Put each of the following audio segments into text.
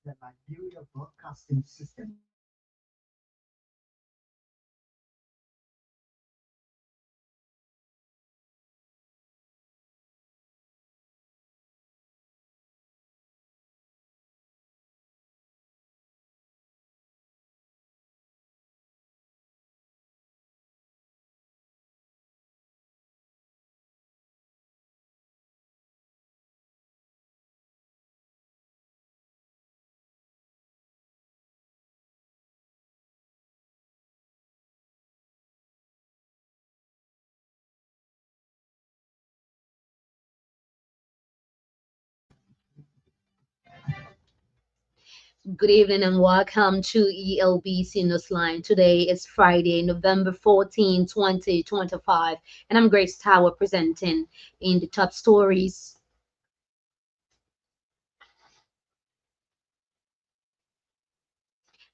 the Liberia Broadcasting System. Good evening and welcome to ELBC Newsline. Today is Friday, November 14, 2025, and I'm Grace Tower presenting in the top stories.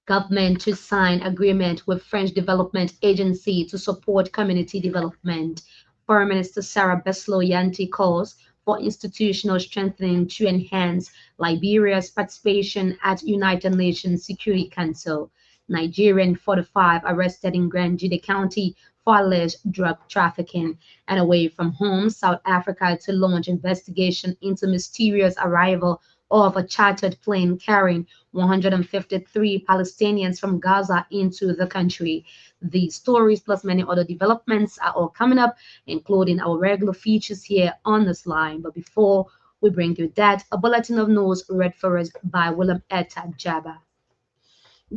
Government to sign agreement with French Development Agency to support community development. Foreign Minister Sarah Beslow-Yanti calls for institutional strengthening to enhance Liberia's participation at United Nations Security Council. Nigerian 45 arrested in Grand County for alleged drug trafficking. And away from home, South Africa to launch investigation into mysterious arrival of a chartered plane carrying 153 Palestinians from Gaza into the country. These stories, plus many other developments, are all coming up, including our regular features here on this line. But before we bring you that, a bulletin of news read for us by Willem Etta Jabba.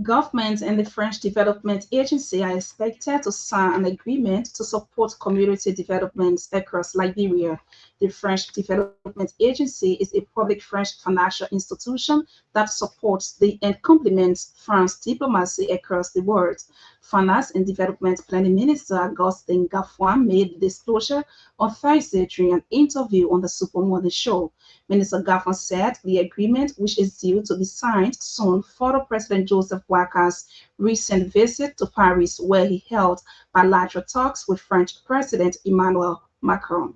Government and the French Development Agency are expected to sign an agreement to support community development across Liberia. The French Development Agency is a public French financial institution that supports and complements France's diplomacy across the world. Finance and Development Planning Minister Augustin Gaffouin made the disclosure on Thursday during an interview on the Super Morning Show. Minister Gaffouin said the agreement, which is due to be signed soon, followed President Joseph Boaká's recent visit to Paris, where he held bilateral talks with French President Emmanuel Macron.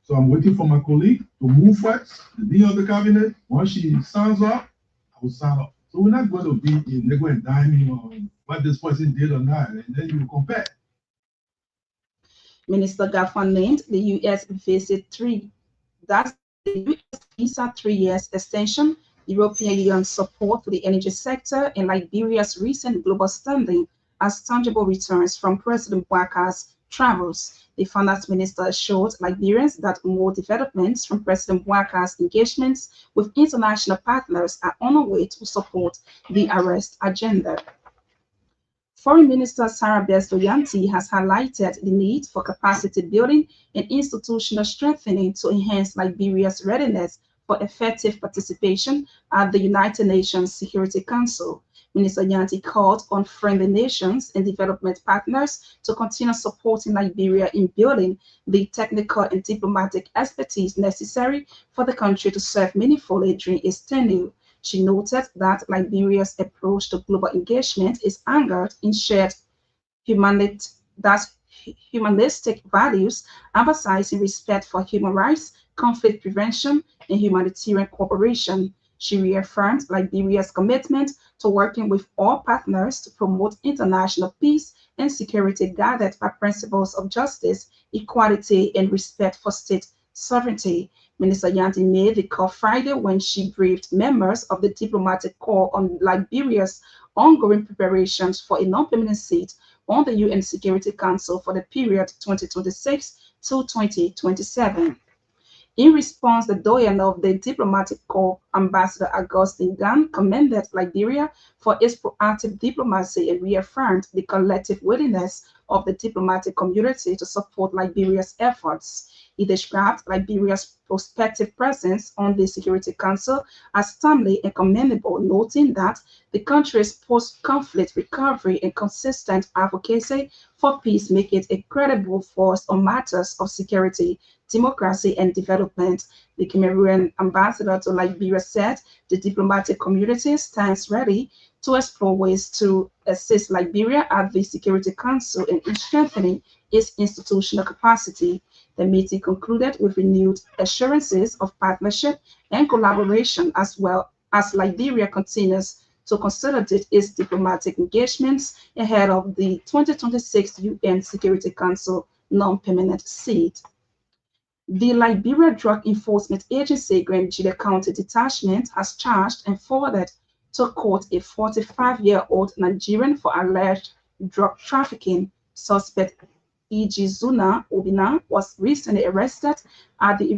So I'm waiting for my colleague to move first, the leader of the cabinet. Once she signs up, I will sign up. So we're not going to be in nickel and diming on what this person did or not, and then you compare. Minister Gaffouin named the U.S. visit that's the U.S. visa 3 years extension, European Union support for the energy sector, and Liberia's recent global standing as tangible returns from President Boaká's travels. The finance minister assured Liberians that more developments from President Boaká's engagements with international partners are on the way to support the arrest agenda. Foreign Minister Sarah Beslow-Yanti has highlighted the need for capacity building and institutional strengthening to enhance Liberia's readiness for effective participation at the United Nations Security Council. Minister Yanti called on friendly nations and development partners to continue supporting Liberia in building the technical and diplomatic expertise necessary for the country to serve meaningfully during its tenure. She noted that Liberia's approach to global engagement is anchored in shared humanit- that's humanistic values, emphasizing respect for human rights, conflict prevention, and humanitarian cooperation. She reaffirmed Liberia's commitment to working with all partners to promote international peace and security guided by principles of justice, equality, and respect for state sovereignty. Minister Yanti made the call Friday when she briefed members of the diplomatic corps on Liberia's ongoing preparations for a non-permanent seat on the UN Security Council for the period 2026 to 2027. In response, the doyen of the diplomatic corps, Ambassador Augustin Gan, commended Liberia for its proactive diplomacy and reaffirmed the collective willingness of the diplomatic community to support Liberia's efforts. He described Liberia's prospective presence on the Security Council as timely and commendable, noting that the country's post-conflict recovery and consistent advocacy for peace make it a credible force on matters of security, democracy, and development. The Cameroonian ambassador to Liberia said the diplomatic community stands ready to explore ways to assist Liberia at the Security Council in strengthening its institutional capacity. The meeting concluded with renewed assurances of partnership and collaboration, as well as Liberia continues to consolidate its diplomatic engagements ahead of the 2026 UN Security Council non-permanent seat. The Liberia Drug Enforcement Agency Grand Julia County Detachment has charged and forwarded to court a 45-year-old Nigerian for alleged drug trafficking. Suspect Ijizuna Obina was recently arrested at the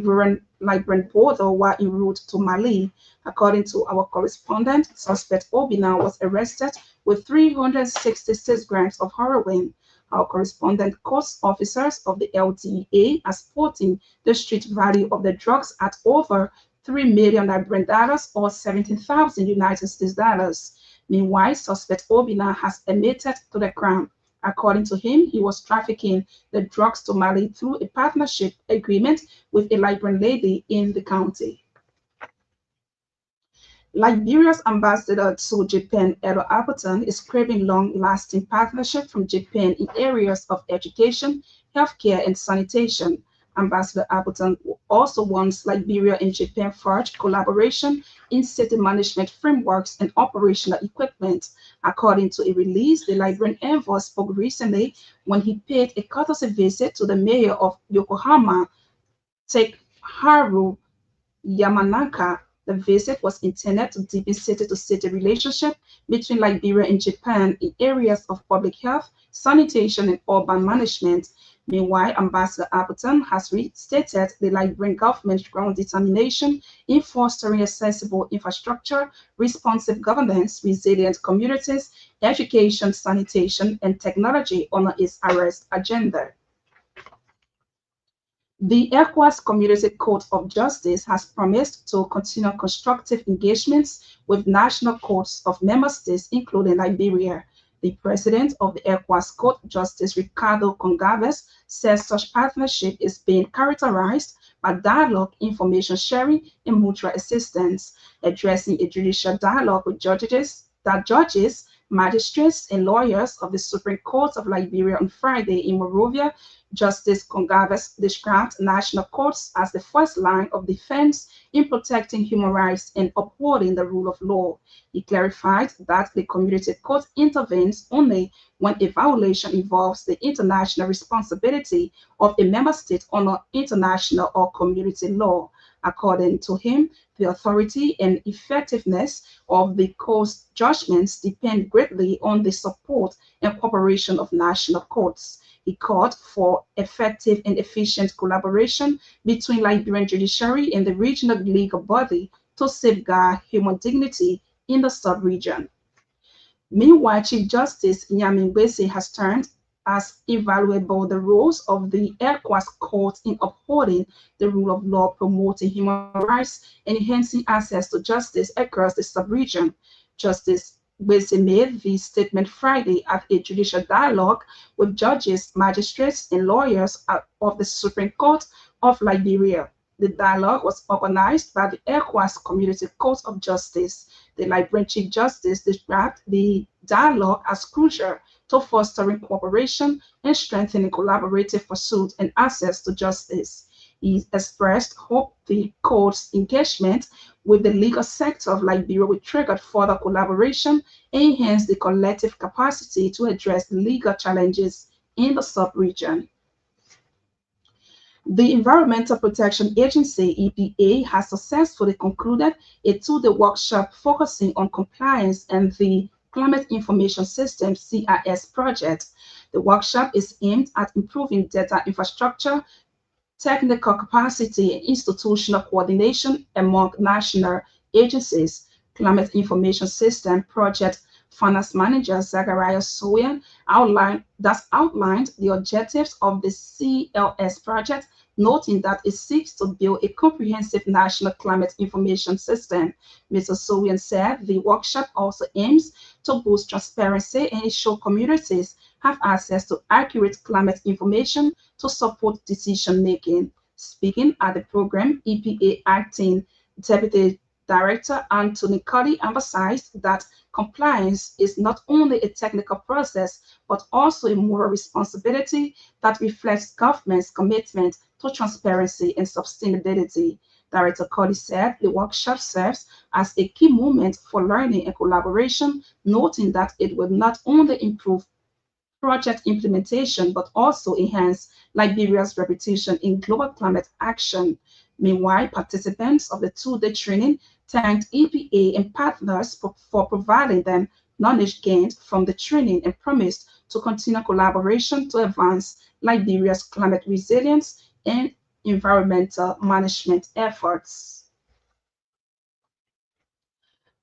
Liberian border while en route to Mali. According to our correspondent, suspect Obina was arrested with 366 grams of heroin. Our correspondent quotes officers of the LDA as quoting the street value of the drugs at over $3 million Liberian dollars or 17,000 United States dollars. Meanwhile, suspect Obina has admitted to the crime. According to him, he was trafficking the drugs to Mali through a partnership agreement with a Liberian lady in the county. Liberia's ambassador to Japan, Edo Appleton, is craving long-lasting partnership from Japan in areas of education, healthcare, and sanitation. Ambassador Appleton also wants Liberia and Japan forge collaboration in city management frameworks and operational equipment. According to a release, the Liberian envoy spoke recently when he paid a courtesy visit to the mayor of Yokohama, Takeharu Yamanaka. The visit was intended to deepen city-to-city relationship between Liberia and Japan in areas of public health, sanitation, and urban management. Meanwhile, Ambassador Appleton has restated the Liberian government's strong determination in fostering accessible infrastructure, responsive governance, resilient communities, education, sanitation, and technology on its arrest agenda. The ECOWAS Community Court of Justice has promised to continue constructive engagements with national courts of member states, including Liberia. The president of the ECOWAS Court, Justice Ricardo Congaves, says such partnership is being characterized by dialogue, information sharing, and mutual assistance, addressing a judicial dialogue with judges, magistrates, and lawyers of the Supreme Court of Liberia on Friday in Monrovia. Justice Congaves described national courts as the first line of defense in protecting human rights and upholding the rule of law. He clarified that the community court intervenes only when a violation involves the international responsibility of a member state under international or community law. According to him, the authority and effectiveness of the court's judgments depend greatly on the support and cooperation of national courts. He called for effective and efficient collaboration between Liberian judiciary and the regional legal body to safeguard human dignity in the sub-region. Meanwhile, Chief Justice Nyamingwese has termed as invaluable the roles of the ECOWAS court in upholding the rule of law, promoting human rights, and enhancing access to justice across the sub-region. Justice Wese made the statement Friday at a judicial dialogue with judges, magistrates, and lawyers of the Supreme Court of Liberia. The dialogue was organized by the ECOWAS Community Court of Justice. The Liberian Chief Justice described the dialogue as crucial to fostering cooperation and strengthening collaborative pursuit and access to justice. He expressed hope the court's engagement with the legal sector of Liberia will trigger further collaboration and enhance the collective capacity to address legal challenges in the sub-region. The Environmental Protection Agency, EPA, has successfully concluded a two-day workshop focusing on compliance and the Climate Information System CIS project. The workshop is aimed at improving data infrastructure, technical capacity, and institutional coordination among national agencies. Climate Information System Project Finance Manager Zachariah Soyan outlined the objectives of the CLS project, noting that it seeks to build a comprehensive national climate information system. Mr. Soyan said the workshop also aims to boost transparency and ensure communities have access to accurate climate information to support decision-making. Speaking at the program, EPA Acting Deputy Director Anthony Cuddy emphasized that compliance is not only a technical process, but also a moral responsibility that reflects government's commitment to transparency and sustainability. Director Cody said the workshop serves as a key moment for learning and collaboration, noting that it will not only improve project implementation but also enhance Liberia's reputation in global climate action. Meanwhile, participants of the two-day training thanked EPA and partners for providing them knowledge gained from the training and promised to continue collaboration to advance Liberia's climate resilience and environmental management efforts.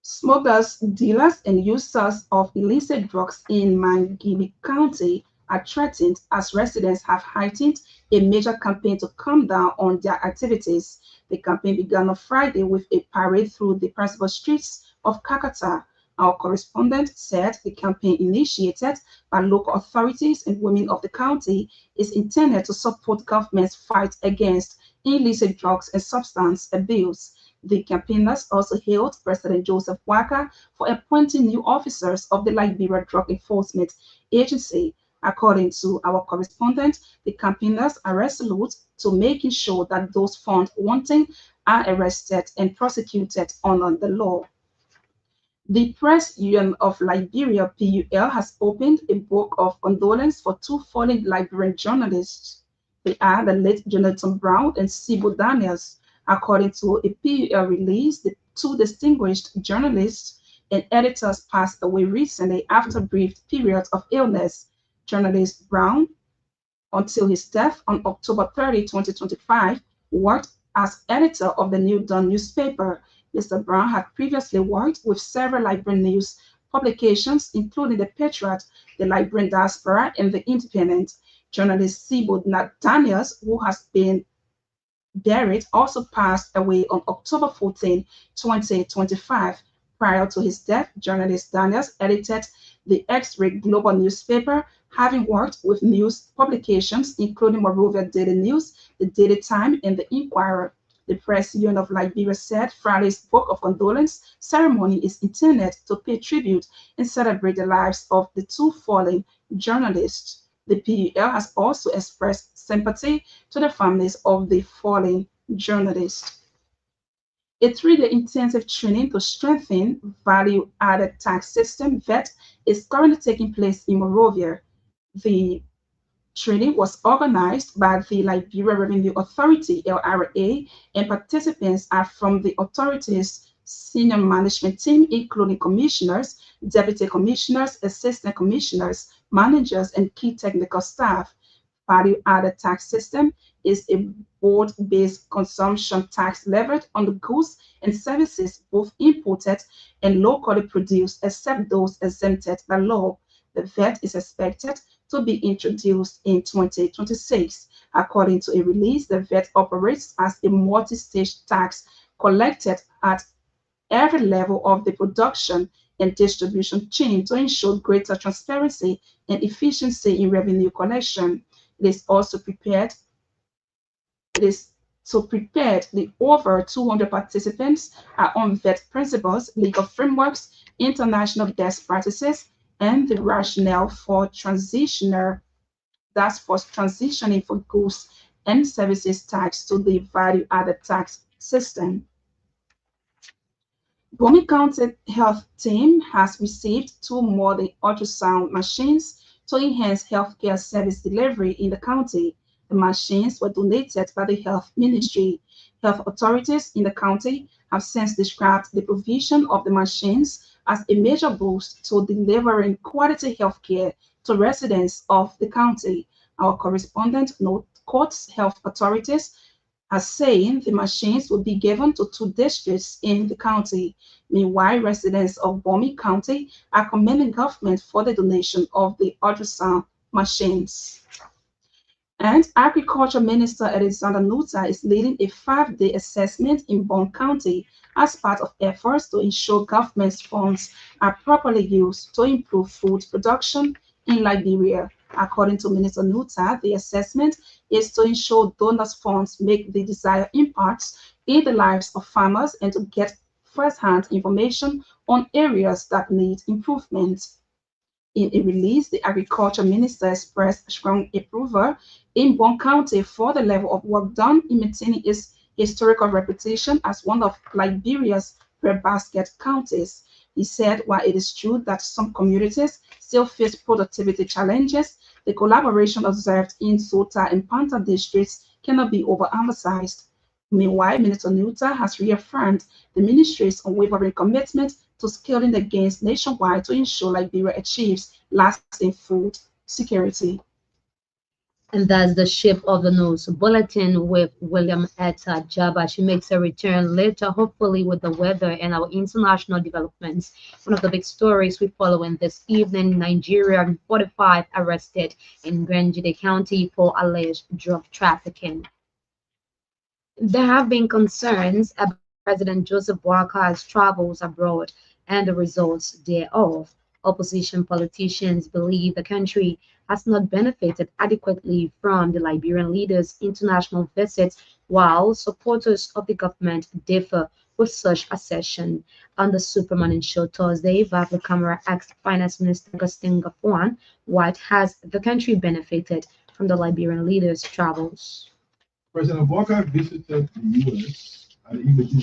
Smugglers, dealers, and users of illicit drugs in Mangini County are threatened as residents have heightened a major campaign to calm down on their activities. The campaign began on Friday with a parade through the principal streets of Kakata. Our correspondent said the campaign, initiated by local authorities and women of the county, is intended to support government's fight against illicit drugs and substance abuse. The campaigners also hailed President Joseph Waka for appointing new officers of the Liberia Drug Enforcement Agency. According to our correspondent, the campaigners are resolute to making sure that those found wanting are arrested and prosecuted under the law. The Press Union of Liberia, PUL, has opened a book of condolence for two fallen Liberian journalists. They are the late Jonathan Brown and Sibo Daniels. According to a PUL release, the two distinguished journalists and editors passed away recently after brief periods of illness. Journalist Brown, until his death on October 30, 2025, worked as editor of the New Dawn newspaper. Mr. Brown had previously worked with several Liberian news publications, including The Patriot, The Liberian Diaspora, and The Independent. Journalist Sibo Daniels, who has been buried, also passed away on October 14, 2025. Prior to his death, journalist Daniels edited the X-Ray Global newspaper, having worked with news publications including Monrovia Daily News, The Daily Time, and The Inquirer. The Press Union of Liberia said Friday's Book of Condolence ceremony is intended to pay tribute and celebrate the lives of the two fallen journalists. The PUL has also expressed sympathy to the families of the fallen journalists. A three-day intensive training to strengthen value-added tax system (VAT) is currently taking place in Monrovia. The training was organized by the Liberia Revenue Authority (LRA), and participants are from the authority's senior management team, including commissioners, deputy commissioners, assistant commissioners, managers, and key technical staff. Value-added tax system is a board-based consumption tax levied on the goods and services both imported and locally produced, except those exempted by law. The VAT is expected to be introduced in 2026. According to a release, the VAT operates as a multi-stage tax collected at every level of the production and distribution chain to ensure greater transparency and efficiency in revenue collection. It is also prepared. It is so prepared. The over 200 participants are on VAT principles, legal frameworks, international best practices, and the rationale for transitioning for goods and services tax to the value-added tax system. Bomi County Health Team has received two modern ultrasound machines to enhance healthcare service delivery in the county. The machines were donated by the Health Ministry. Health authorities in the county have since described the provision of the machines as a major boost to delivering quality healthcare to residents of the county. Our correspondent quotes health authorities as saying the machines will be given to two districts in the county. Meanwhile, residents of Bomi County are commending government for the donation of the ultrasound machines. And Agriculture Minister Alexander Nuta is leading a 5-day assessment in Bon County as part of efforts to ensure government's funds are properly used to improve food production in Liberia. According to Minister Nuta, the assessment is to ensure donors' funds make the desired impacts in the lives of farmers and to get first-hand information on areas that need improvement. In a release, the Agriculture Minister expressed strong approval in Bon County for the level of work done in maintaining its historical reputation as one of Liberia's breadbasket counties. He said, while it is true that some communities still face productivity challenges, the collaboration observed in Sota and Panta districts cannot be overemphasized. Meanwhile, Minister Nuta has reaffirmed the ministry's unwavering commitment to scaling the gains nationwide to ensure Liberia achieves lasting food security. And that's the shape of the news bulletin with William Etta Jabba. She makes a return later, hopefully with the weather and our international developments. One of the big stories we follow in this evening: Nigeria 45 arrested in Grenjide County for alleged drug trafficking. There have been concerns about President Joseph Boakar's travels abroad and the results thereof. Opposition politicians believe the country has not benefited adequately from the Liberian leader's international visits, while supporters of the government differ with such assertion. On the Superman Show Thursday, Vavle Camara asked Finance Minister Augustine Gafuan what has the country benefited from the Liberian leader's travels. President Walker visited the U.S. at the invitation